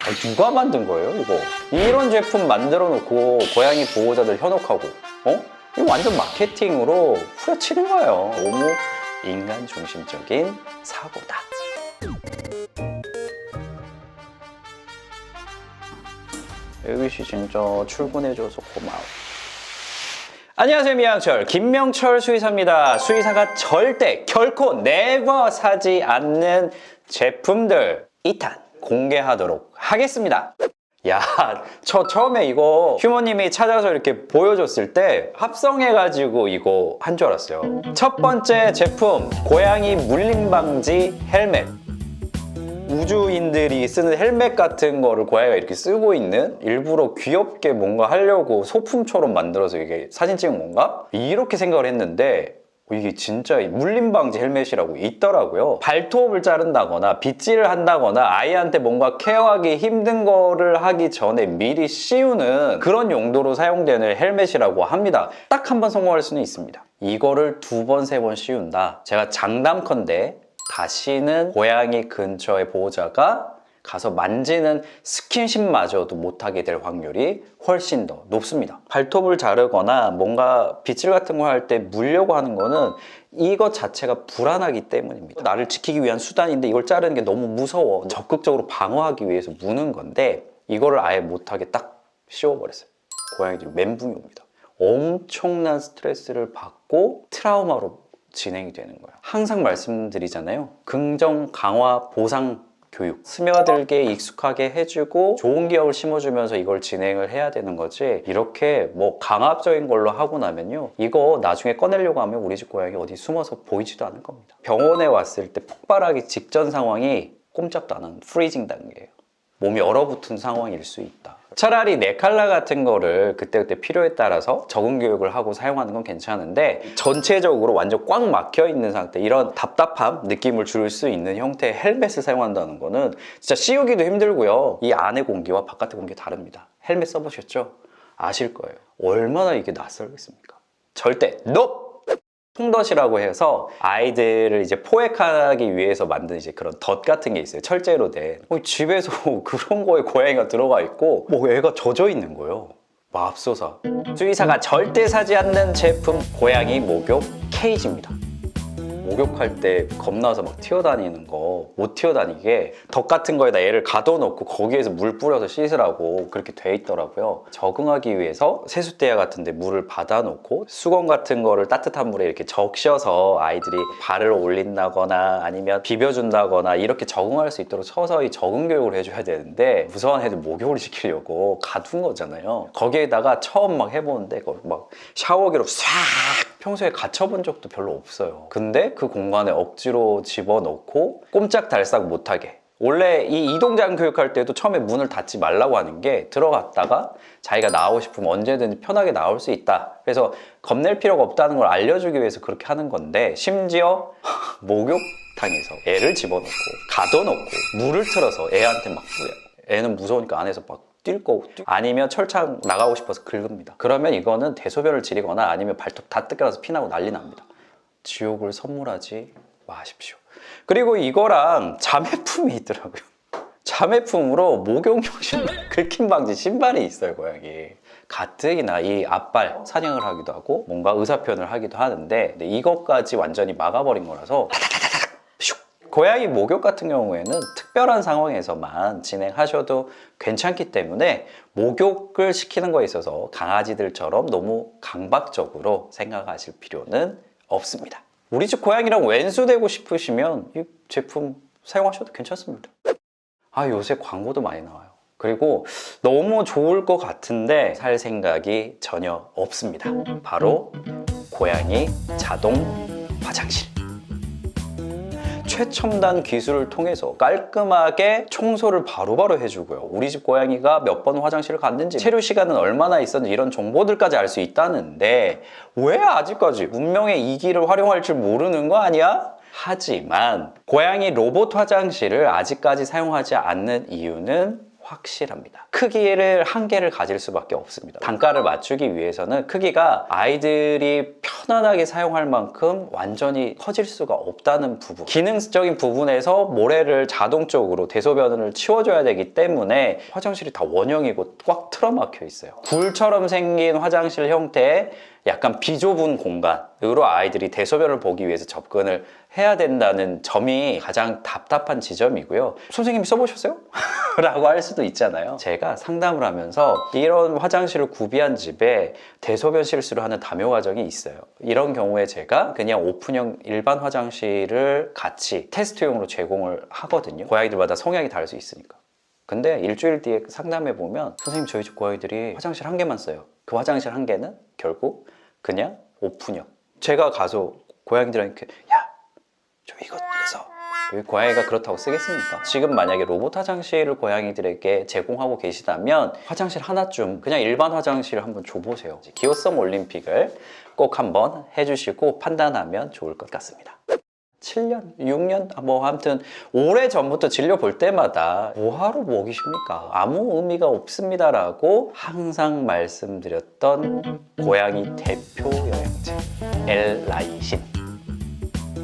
누가 만든 거예요, 이거? 이런 제품 만들어 놓고 고양이 보호자들 현혹하고, 이거 완전 마케팅으로 후려치는 거예요. 너무 인간 중심적인 사고다. 여기씨 진짜 출근해줘서 고마워. 안녕하세요, 미양철 김명철 수의사입니다. 수의사가 절대 결코 네버 사지 않는 제품들 2탄 공개하도록 하겠습니다. 야, 처음에 이거 휴머님이 찾아서 이렇게 보여줬을 때 합성해가지고 이거 한 줄 알았어요. 첫 번째 제품, 고양이 물림 방지 헬멧. 우주인들이 쓰는 헬멧 같은 거를 고양이가 이렇게 쓰고 있는, 일부러 귀엽게 뭔가 하려고 소품처럼 만들어서 이게 사진 찍은 건가? 이렇게 생각을 했는데 이게 진짜 물림 방지 헬멧이라고 있더라고요. 발톱을 자른다거나 빗질을 한다거나 아이한테 뭔가 케어하기 힘든 거를 하기 전에 미리 씌우는 그런 용도로 사용되는 헬멧이라고 합니다. 딱 한 번 성공할 수는 있습니다. 이거를 2번, 3번 씌운다. 제가 장담컨대 다시는 고양이 근처의 보호자가 가서 만지는 스킨십마저도 못하게 될 확률이 훨씬 더 높습니다. 발톱을 자르거나 뭔가 빗질 같은 거 할 때 물려고 하는 거는 이것 자체가 불안하기 때문입니다. 나를 지키기 위한 수단인데 이걸 자르는 게 너무 무서워. 적극적으로 방어하기 위해서 무는 건데 이거를 아예 못하게 딱 씌워버렸어요. 고양이들이 멘붕이 옵니다. 엄청난 스트레스를 받고 트라우마로 진행이 되는 거예요. 항상 말씀드리잖아요. 긍정, 강화, 보상, 교육. 스며들게 익숙하게 해주고 좋은 기억을 심어주면서 이걸 진행을 해야 되는 거지, 이렇게 뭐 강압적인 걸로 하고 나면요, 이거 나중에 꺼내려고 하면 우리 집 고양이 어디 숨어서 보이지도 않을 겁니다. 병원에 왔을 때 폭발하기 직전 상황이 꼼짝도 안 하는 프리징 단계예요. 몸이 얼어붙은 상황일 수 있다. 차라리 네칼라 같은 거를 그때그때 필요에 따라서 적응 교육을 하고 사용하는 건 괜찮은데, 전체적으로 완전 꽉 막혀 있는 상태, 이런 답답함 느낌을 줄 수 있는 형태의 헬멧을 사용한다는 거는 진짜 씌우기도 힘들고요, 이 안의 공기와 바깥의 공기가 다릅니다. 헬멧 써보셨죠? 아실 거예요. 얼마나 이게 낯설겠습니까? 절대 NO! 통덫이라고 해서 아이들을 이제 포획하기 위해서 만든 이제 그런 덫 같은 게 있어요. 철제로 된. 집에서 그런 거에 고양이가 들어가 있고 뭐 애가 젖어 있는 거예요. 맙소사. 수의사가 절대 사지 않는 제품, 고양이 목욕 케이지입니다. 목욕할 때 겁나서 막 튀어다니는 거 못 튀어다니게 덫 같은 거에다 얘를 가둬놓고 거기에서 물 뿌려서 씻으라고 그렇게 돼 있더라고요. 적응하기 위해서 세숫대야 같은 데 물을 받아놓고 수건 같은 거를 따뜻한 물에 이렇게 적셔서 아이들이 발을 올린다거나 아니면 비벼준다거나 이렇게 적응할 수 있도록 서서히 적응 교육을 해줘야 되는데, 무서운 애들 목욕을 시키려고 가둔 거잖아요. 거기에다가 처음 막 해보는데 막 샤워기로 싹, 평소에 갇혀본 적도 별로 없어요. 근데 그 공간에 억지로 집어넣고 꼼짝달싹 못하게. 원래 이 이동장 교육할 때도 처음에 문을 닫지 말라고 하는 게, 들어갔다가 자기가 나오고 싶으면 언제든지 편하게 나올 수 있다. 그래서 겁낼 필요가 없다는 걸 알려주기 위해서 그렇게 하는 건데, 심지어 목욕탕에서 애를 집어넣고 가둬놓고 물을 틀어서 애한테 막 뿌려. 애는 무서우니까 안에서 막 뛸 거고, 아니면 철창 나가고 싶어서 긁습니다. 그러면 이거는 대소변을 지리거나 아니면 발톱 다 뜯겨나서 피나고 난리 납니다. 지옥을 선물하지 마십시오. 그리고 이거랑 자매품이 있더라고요. 자매품으로 목욕용 신발, 긁힘 방지 신발이 있어요, 고양이. 가뜩이나 이 앞발 사냥을 하기도 하고 뭔가 의사표현을 하기도 하는데, 이것까지 완전히 막아버린 거라서 고양이 목욕 같은 경우에는 특별한 상황에서만 진행하셔도 괜찮기 때문에 목욕을 시키는 거에 있어서 강아지들처럼 너무 강박적으로 생각하실 필요는 없습니다. 우리 집 고양이랑 왼수되고 싶으시면 이 제품 사용하셔도 괜찮습니다. 요새 광고도 많이 나와요. 그리고 너무 좋을 것 같은데 살 생각이 전혀 없습니다. 바로 고양이 자동 화장실. 최첨단 기술을 통해서 깔끔하게 청소를 바로바로 해주고요. 우리 집 고양이가 몇 번 화장실을 갔는지, 체류 시간은 얼마나 있었는지, 이런 정보들까지 알 수 있다는데 왜 아직까지 문명의 이기를 활용할 줄 모르는 거 아니야? 하지만 고양이 로봇 화장실을 아직까지 사용하지 않는 이유는 확실합니다. 크기를 한계를 가질 수밖에 없습니다. 단가를 맞추기 위해서는 크기가 아이들이 편안하게 사용할 만큼 완전히 커질 수가 없다는 부분, 기능적인 부분에서 모래를 자동적으로 대소변을 치워줘야 되기 때문에 화장실이 다 원형이고 꽉 틀어막혀 있어요. 굴처럼 생긴 화장실 형태의 약간 비좁은 공간으로 아이들이 대소변을 보기 위해서 접근을 해야 된다는 점이 가장 답답한 지점이고요. 선생님이 써보셨어요? 라고 할 수도 있잖아요. 제가 상담을 하면서 이런 화장실을 구비한 집에 대소변 실수를 하는 담요 과정이 있어요. 이런 경우에 제가 그냥 오픈형 일반 화장실을 같이 테스트용으로 제공을 하거든요. 고양이들마다 성향이 다를 수 있으니까. 근데 일주일 뒤에 상담해 보면 선생님 저희 집 고양이들이 화장실 한 개만 써요. 그 화장실 한 개는 결국 그냥 오픈형. 제가 가서 고양이들한테 야, 저 이거 써. 왜 고양이가 그렇다고 쓰겠습니까? 지금 만약에 로봇 화장실을 고양이들에게 제공하고 계시다면 화장실 하나쯤 그냥 일반 화장실을 한번 줘보세요. 기호성 올림픽을 꼭 한번 해주시고 판단하면 좋을 것 같습니다. 7년, 6년, 뭐 아무튼 오래전부터 진료 볼 때마다 뭐하러 먹이십니까? 아무 의미가 없습니다라고 항상 말씀드렸던 고양이 대표 영양제 엘라이신.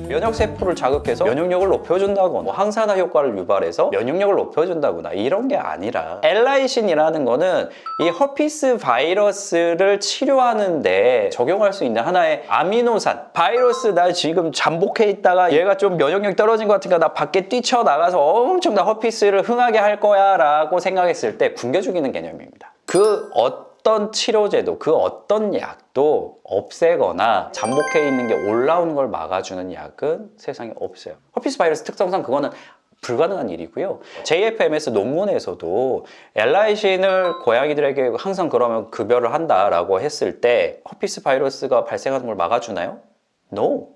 면역세포를 자극해서 면역력을 높여준다거나 뭐 항산화 효과를 유발해서 면역력을 높여준다거나 이런 게 아니라 엘라이신이라는 거는 이 허피스 바이러스를 치료하는데 적용할 수 있는 하나의 아미노산. 바이러스 나 지금 잠복해 있다가 얘가 좀 면역력이 떨어진 것 같으니까 나 밖에 뛰쳐나가서 엄청난 허피스를 흥하게 할 거야 라고 생각했을 때 굶겨 죽이는 개념입니다. 그 어떤 치료제도, 그 어떤 약도 없애거나 잠복해 있는 게 올라오는 걸 막아주는 약은 세상에 없어요. 허피스 바이러스 특성상 그거는 불가능한 일이고요. JFMS 논문에서도 엘라이신을 고양이들에게 항상 그러면 급여를 한다라고 했을 때 허피스 바이러스가 발생하는 걸 막아주나요? No.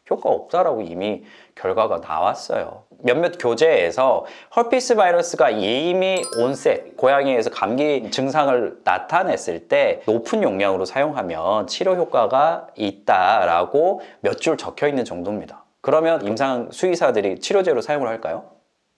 효과 없다라고 이미 결과가 나왔어요. 몇몇 교재에서 허피스 바이러스가 이미 온셋, 고양이에서 감기 증상을 나타냈을 때 높은 용량으로 사용하면 치료 효과가 있다라고 몇 줄 적혀 있는 정도입니다. 그러면 임상 수의사들이 치료제로 사용을 할까요?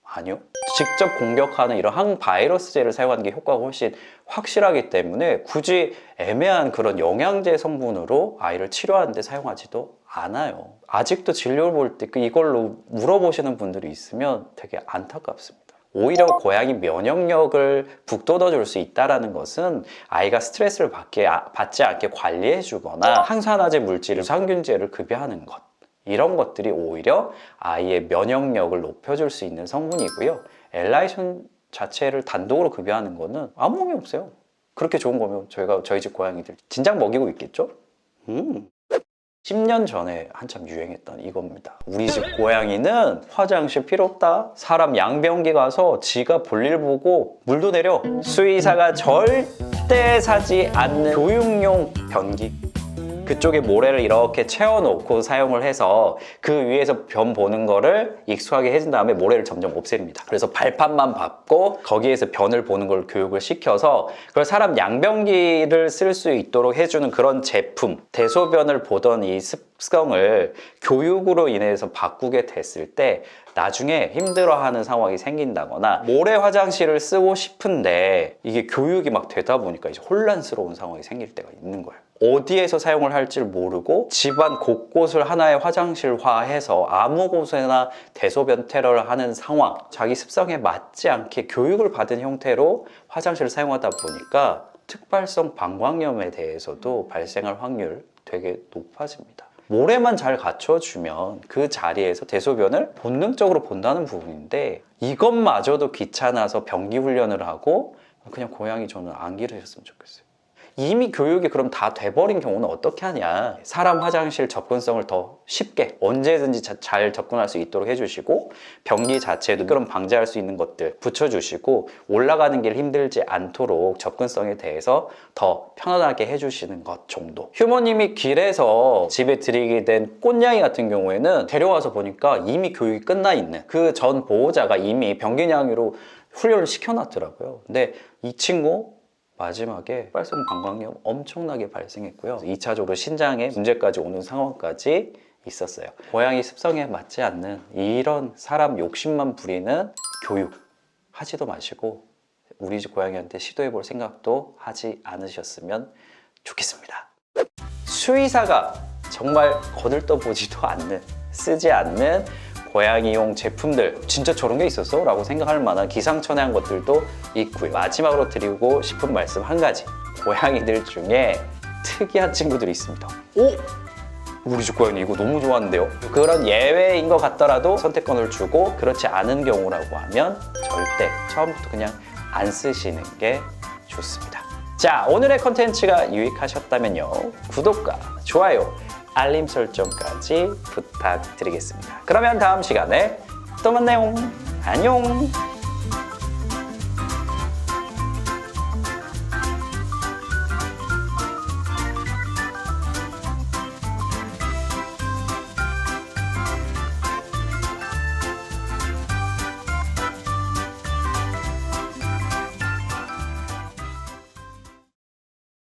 아니요. 직접 공격하는 이런 항바이러스제를 사용하는 게 효과가 훨씬 확실하기 때문에 굳이 애매한 그런 영양제 성분으로 아이를 치료하는 데 사용하지도 않아요. 아직도 진료를 볼 때 이걸로 물어보시는 분들이 있으면 되게 안타깝습니다. 오히려 고양이 면역력을 북돋워 줄 수 있다는 것은 아이가 스트레스를 받지 않게 관리해 주거나 항산화제 물질을 유산균제를 급여하는 것, 이런 것들이 오히려 아이의 면역력을 높여줄 수 있는 성분이고요. 엘라이신 자체를 단독으로 급여하는 거는 아무 의미 없어요. 그렇게 좋은 거면 저희 집 고양이들 진작 먹이고 있겠죠? 10년 전에 한참 유행했던 이겁니다. 우리 집 고양이는 화장실 필요 없다. 사람 양변기 가서 지가 볼일 보고 물도 내려. 수의사가 절대 사지 않는 교육용 변기. 그쪽에 모래를 이렇게 채워놓고 사용을 해서 그 위에서 변 보는 거를 익숙하게 해준 다음에 모래를 점점 없앱니다. 그래서 발판만 밟고 거기에서 변을 보는 걸 교육을 시켜서 그걸 사람 양변기를 쓸 수 있도록 해주는 그런 제품, 대소변을 보던 이 습성을 교육으로 인해서 바꾸게 됐을 때 나중에 힘들어하는 상황이 생긴다거나 모래 화장실을 쓰고 싶은데 이게 교육이 막 되다 보니까 이제 혼란스러운 상황이 생길 때가 있는 거예요. 어디에서 사용을 할지 모르고 집안 곳곳을 하나의 화장실화해서 아무 곳에나 대소변 테러를 하는 상황, 자기 습성에 맞지 않게 교육을 받은 형태로 화장실을 사용하다 보니까 특발성 방광염에 대해서도 발생할 확률 되게 높아집니다. 모래만 잘 갖춰주면 그 자리에서 대소변을 본능적으로 본다는 부분인데 이것마저도 귀찮아서 변기 훈련을 하고 그냥 고양이 저는 안 기르셨으면 좋겠어요. 이미 교육이 그럼 다 돼버린 경우는 어떻게 하냐. 사람 화장실 접근성을 더 쉽게 언제든지 잘 접근할 수 있도록 해주시고 변기 자체도 그럼 방지할 수 있는 것들 붙여주시고 올라가는 길 힘들지 않도록 접근성에 대해서 더 편안하게 해주시는 것 정도. 휴머님이 길에서 집에 들이게 된 꽃냥이 같은 경우에는 데려와서 보니까 이미 교육이 끝나 있는 그 전 보호자가 이미 변기냥이로 훈련을 시켜놨더라고요. 근데 이 친구 마지막에 빨성 방광염 엄청나게 발생했고요. 2차적으로 신장에 문제까지 오는 상황까지 있었어요. 고양이 습성에 맞지 않는 이런 사람 욕심만 부리는 교육 하지도 마시고 우리 집 고양이한테 시도해볼 생각도 하지 않으셨으면 좋겠습니다. 수의사가 정말 거들떠보지도 않는, 쓰지 않는 고양이용 제품들, 진짜 저런 게 있었어? 라고 생각할 만한 기상천외한 것들도 있고요. 마지막으로 드리고 싶은 말씀 한 가지. 고양이들 중에 특이한 친구들이 있습니다. 오? 우리 집 고양이 이거 너무 좋아하는데요? 그런 예외인 것 같더라도 선택권을 주고 그렇지 않은 경우라고 하면 절대 처음부터 그냥 안 쓰시는 게 좋습니다. 자, 오늘의 컨텐츠가 유익하셨다면요, 구독과 좋아요, 알림 설정까지 부탁드리겠습니다. 그러면 다음 시간에 또 만나요. 안녕.